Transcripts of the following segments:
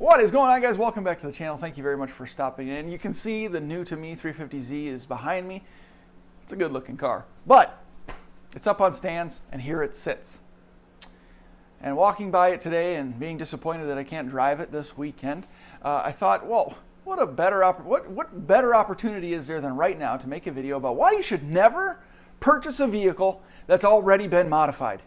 What is going on, guys? Welcome back to the channel. Thank you very much for stopping in. You can see the new to me 350Z is behind me. It's a good looking car, but it's up on stands and here it sits. And walking by it today and being disappointed that I can't drive it this weekend, I thought, well, what better opportunity is there than right now to make a video about why you should never purchase a vehicle that's already been modified.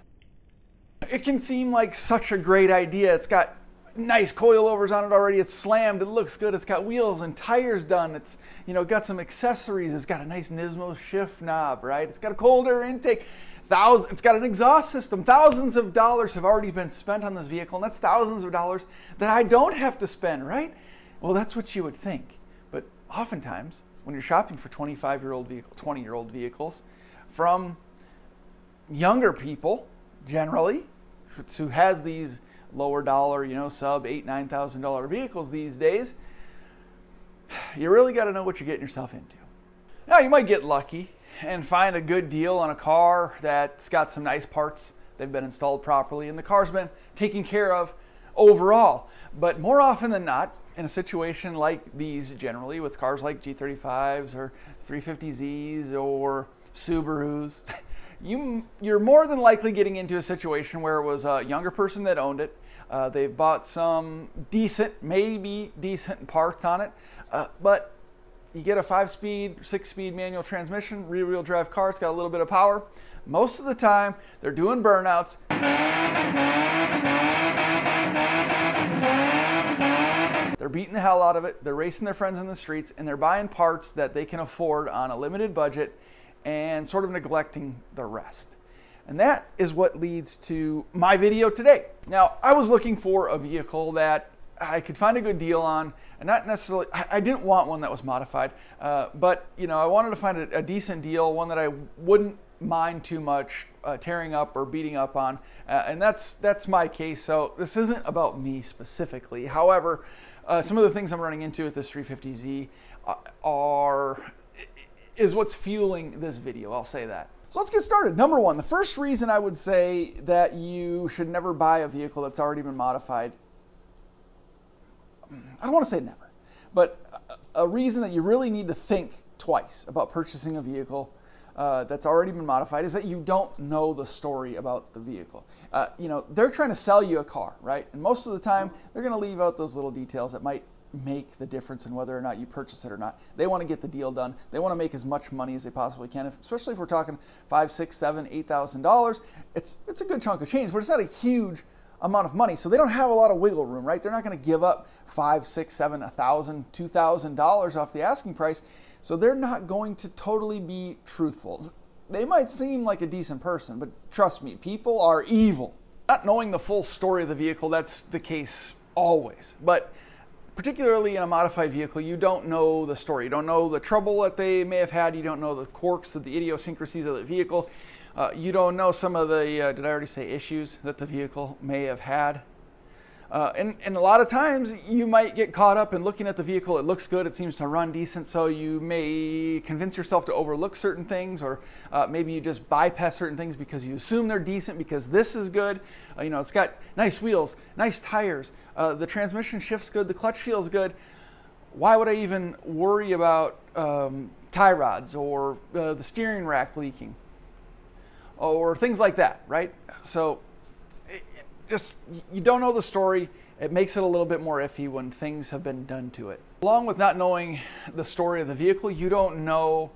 It can seem like such a great idea. It's got nice coilovers on it already. It's slammed. It looks good. It's got wheels and tires done. It's, got some accessories. It's got a nice Nismo shift knob, right? It's got a cold air intake. It's got an exhaust system. Thousands of dollars have already been spent on this vehicle, and that's thousands of dollars that I don't have to spend, right? Well, that's what you would think. But oftentimes, when you're shopping for 25-year-old vehicles, 20-year-old vehicles, from younger people, generally, who has these lower dollar, sub $8,000, $9,000 vehicles these days, you really got to know what you're getting yourself into. Now, you might get lucky and find a good deal on a car that's got some nice parts. They've been installed properly and the car's been taken care of overall. But more often than not, in a situation like these, generally with cars like G35s or 350Zs or Subarus, you're more than likely getting into a situation where it was a younger person that owned it. They've bought some maybe decent parts on it, but you get a 5-speed, 6-speed manual transmission, rear-wheel drive car. It's got a little bit of power. Most of the time, they're doing burnouts. They're beating the hell out of it. They're racing their friends in the streets, and they're buying parts that they can afford on a limited budget and sort of neglecting the rest. And that is what leads to my video today. Now, I was looking for a vehicle that I could find a good deal on, and not necessarily, I didn't want one that was modified, but I wanted to find a decent deal, one that I wouldn't mind too much tearing up or beating up on, and that's my case. So this isn't about me specifically. However, some of the things I'm running into with this 350Z is what's fueling this video. I'll say that. So let's get started. Number one, the first reason I would say that you should never buy a vehicle that's already been modified, I don't want to say never, but a reason that you really need to think twice about purchasing a vehicle that's already been modified is that you don't know the story about the vehicle. They're trying to sell you a car, right? And most of the time, they're going to leave out those little details that might make the difference in whether or not you purchase it or not. They want to get the deal done. They want to make as much money as they possibly can, especially if we're talking $5,000, $6,000, $7,000, $8,000. It's a good chunk of change, but it's not a huge amount of money, so they don't have a lot of wiggle room, right? They're not going to give up $5,000, $6,000, $7,000, $2,000 off the asking price, so they're not going to totally be truthful. They might seem like a decent person, but trust me, people are evil. Not knowing the full story of the vehicle, that's the case always, but particularly in a modified vehicle, you don't know the story. You don't know the trouble that they may have had. You don't know the quirks of the idiosyncrasies of the vehicle. You don't know some of the, did I already say issues that the vehicle may have had? And a lot of times you might get caught up in looking at the vehicle. It looks good. It seems to run decent. So you may convince yourself to overlook certain things, or maybe you just bypass certain things because you assume they're decent because this is good. It's got nice wheels, nice tires. The transmission shifts good. The clutch feels good. Why would I even worry about tie rods or the steering rack leaking? Or things like that, right? So you don't know the story. It makes it a little bit more iffy when things have been done to it. Along with not knowing the story of the vehicle, you don't know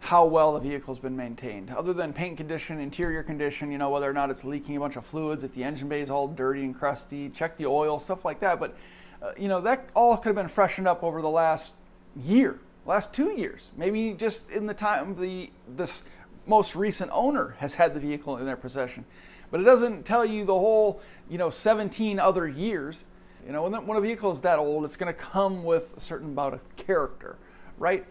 how well the vehicle's been maintained. Other than paint condition, interior condition, whether or not it's leaking a bunch of fluids, if the engine bay is all dirty and crusty, check the oil, stuff like that. But, that all could have been freshened up over the last year, last 2 years, maybe just in the time this most recent owner has had the vehicle in their possession. But it doesn't tell you the whole, 17 other years. When a vehicle is that old, it's going to come with a certain amount of character, right?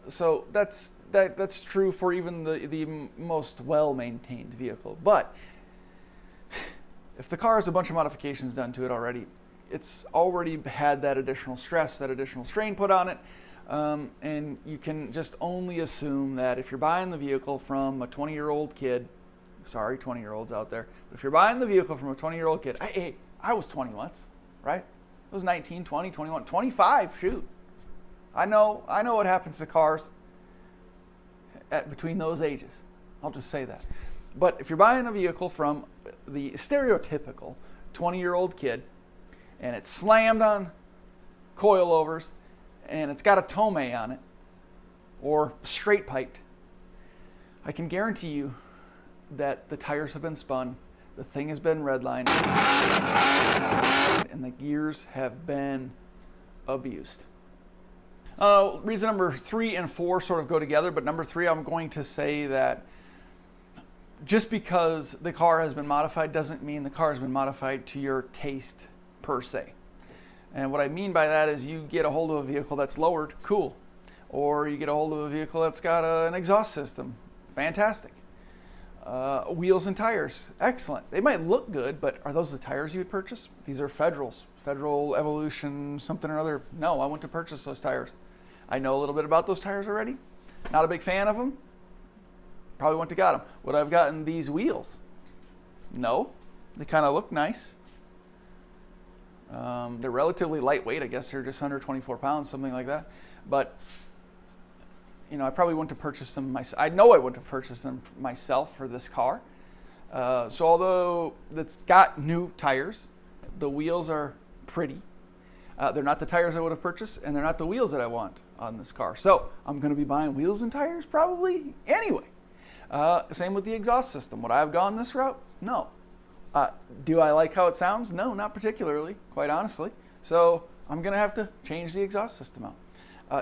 So that's true for even the most well-maintained vehicle. But if the car has a bunch of modifications done to it already, it's already had that additional stress, that additional strain put on it. And you can just only assume that if you're buying the vehicle from a 20-year-old kid, sorry, 20-year-olds out there, but if you're buying the vehicle from a 20-year-old kid, I was 20 once, right? It was 19, 20, 21, 25, shoot. I know what happens to cars between those ages. I'll just say that. But if you're buying a vehicle from the stereotypical 20-year-old kid, and it's slammed on coilovers, and it's got a Tomei on it, or straight piped, I can guarantee you that the tires have been spun, the thing has been redlined, and the gears have been abused. Reason number 3 and 4 sort of go together, but number 3, I'm going to say that just because the car has been modified doesn't mean the car has been modified to your taste per se. And what I mean by that is you get a hold of a vehicle that's lowered, cool. Or you get a hold of a vehicle that's got an exhaust system, fantastic. Wheels and tires, excellent. They might look good, but are those the tires you would purchase? These are Federals, Federal Evolution, something or other. No, I went to purchase those tires. I know a little bit about those tires already. Not a big fan of them. Probably went to got them. Would I have gotten these wheels? No, they kind of look nice. They're relatively lightweight. I guess they're just under 24 pounds, something like that. But I probably wouldn't have purchased them myself. I know I wouldn't have purchased them myself for this car. So although it's got new tires, the wheels are pretty. They're not the tires I would have purchased, and they're not the wheels that I want on this car. So I'm going to be buying wheels and tires probably anyway. Same with the exhaust system. Would I have gone this route? No. Do I like how it sounds? No, not particularly, quite honestly. So I'm going to have to change the exhaust system out.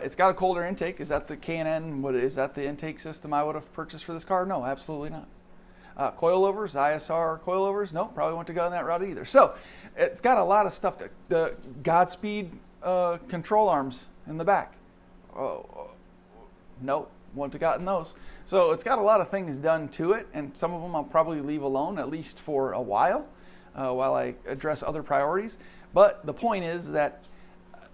It's got a colder intake. Is that the K&N? Is that the intake system I would have purchased for this car? No, absolutely not. Coilovers, ISR coilovers? No, probably wouldn't have gone that route either. So it's got a lot of stuff. The Godspeed control arms in the back. No, wouldn't have gotten those. So it's got a lot of things done to it, and some of them I'll probably leave alone, at least for a while I address other priorities. But the point is that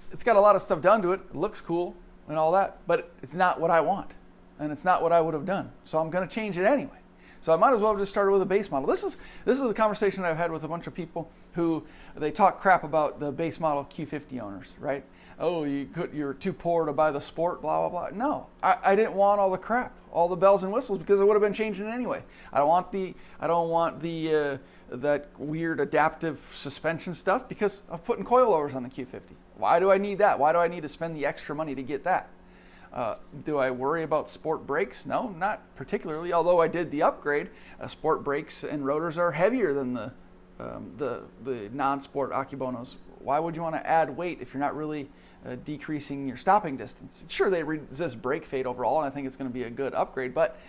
it's got a lot of stuff done to it. It looks cool and all that, but it's not what I want, and it's not what I would have done. So I'm going to change it anyway. So I might as well have just started with a base model. This is the conversation I've had with a bunch of people who they talk crap about the base model Q50 owners, right? Oh, you're too poor to buy the Sport, blah, blah, blah. No, I didn't want all the crap, all the bells and whistles, because it would have been changing anyway. I don't want that weird adaptive suspension stuff because of putting coilovers on the Q50. Why do I need that? Why do I need to spend the extra money to get that? Do I worry about Sport brakes? No, not particularly, although I did the upgrade. Sport brakes and rotors are heavier than the non-Sport Akebonos. Why would you want to add weight if you're not really decreasing your stopping distance? Sure, they resist brake fade overall, and I think it's going to be a good upgrade, but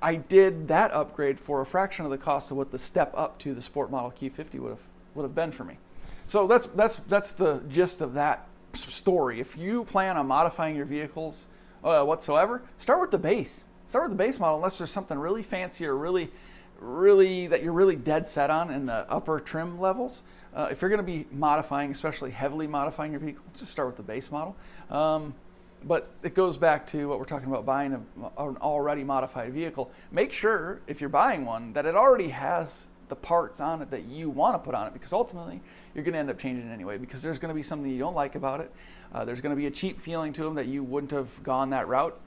I did that upgrade for a fraction of the cost of what the step up to the Sport Model Q50 would have been for me. So that's the gist of that story. If you plan on modifying your vehicles whatsoever, start with the base. Start with the base model, unless there's something really fancy or really that you're really dead set on in the upper trim levels. If you're going to be modifying, especially heavily modifying your vehicle, just start with the base model. But it goes back to what we're talking about, buying an already modified vehicle. Make sure, if you're buying one, that it already has the parts on it that you want to put on it, because ultimately you're going to end up changing it anyway, because there's going to be something you don't like about it. There's going to be a cheap feeling to them that you wouldn't have gone that route.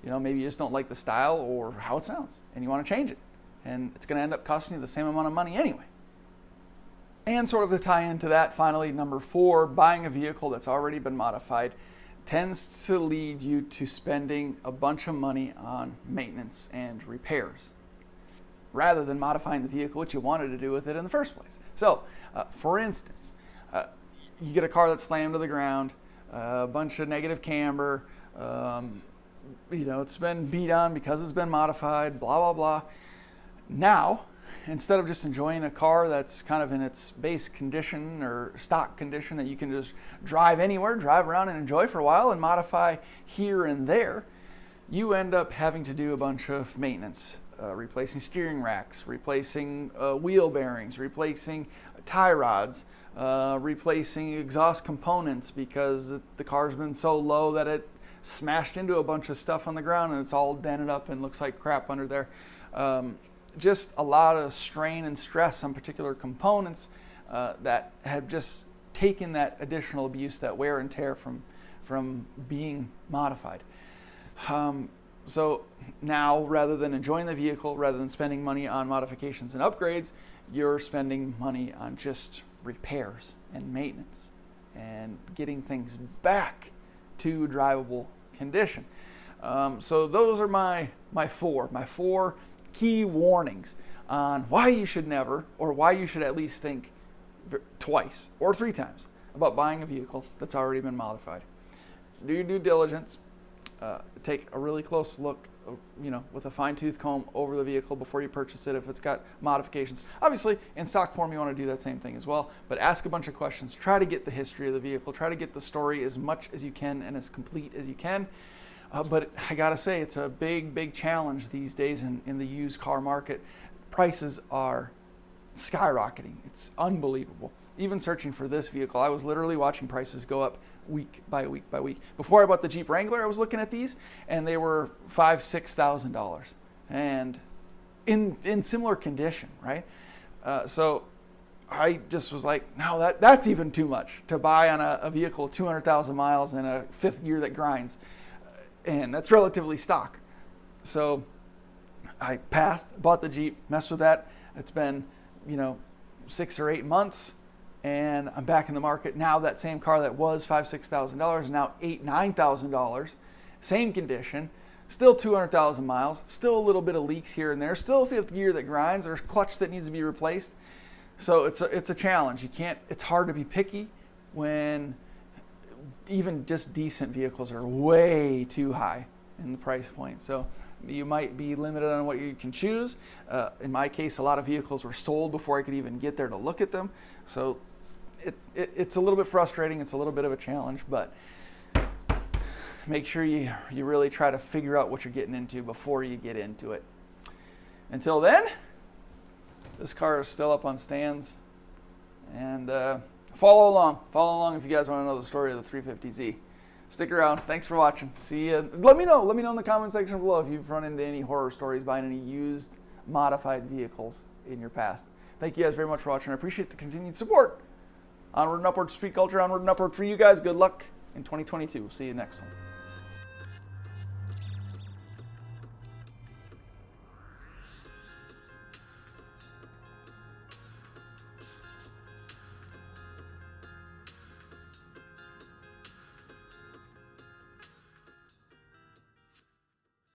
Maybe you just don't like the style or how it sounds, and you want to change it. And it's going to end up costing you the same amount of money anyway. And sort of to tie into that, finally, number 4, buying a vehicle that's already been modified tends to lead you to spending a bunch of money on maintenance and repairs, rather than modifying the vehicle, which you wanted to do with it in the first place. So, for instance, you get a car that's slammed to the ground, a bunch of negative camber, it's been beat on because it's been modified, blah, blah, blah. Now, instead of just enjoying a car that's kind of in its base condition or stock condition that you can just drive anywhere, drive around and enjoy for a while and modify here and there, you end up having to do a bunch of maintenance. Replacing steering racks, replacing wheel bearings, replacing tie rods, replacing exhaust components because the car's been so low that it smashed into a bunch of stuff on the ground and it's all dented up and looks like crap under there. Just a lot of strain and stress on particular components that have just taken that additional abuse, that wear and tear from being modified. So now, rather than enjoying the vehicle, rather than spending money on modifications and upgrades, you're spending money on just repairs and maintenance and getting things back to drivable condition. So those are my four key warnings on why you should never, or why you should at least think twice or 3 times about buying a vehicle that's already been modified. Do your due diligence. Take a really close look, with a fine-tooth comb over the vehicle before you purchase it if it's got modifications. Obviously, in stock form, you want to do that same thing as well, but ask a bunch of questions. Try to get the history of the vehicle. Try to get the story as much as you can and as complete as you can. But I gotta say, it's a big challenge these days in the used car market. Prices are skyrocketing. It's unbelievable. Even searching for this vehicle, I was literally watching prices go up week by week by week. Before I bought the Jeep Wrangler, I was looking at these, and they were $5,000-$6,000, and in similar condition, right? So I just was like, no, that's even too much to buy on a vehicle 200,000 miles in a 5th year that grinds, and that's relatively stock. So I passed, bought the Jeep, messed with that. It's been 6 or 8 months. And I'm back in the market now. That same car that was $5,000-$6,000 is now $8,000-$9,000. Same condition, still 200,000 miles, still a little bit of leaks here and there, still a 5th gear that grinds, or clutch that needs to be replaced. So it's a challenge. It's hard to be picky when even just decent vehicles are way too high in the price point. So you might be limited on what you can choose. In my case, a lot of vehicles were sold before I could even get there to look at them. So it's a little bit frustrating. It's a little bit of a challenge, but make sure you really try to figure out what you're getting into before you get into it. Until then, this car is still up on stands, and follow along if you guys want to know the story of the 350Z. Stick around. Thanks for watching. See you. Let me know in the comment section below if you've run into any horror stories buying any used modified vehicles in your past. Thank you guys very much for watching. I appreciate the continued support. Onward and upward, Street Culture. Onward and upward for you guys. Good luck in 2022. We'll see you next one.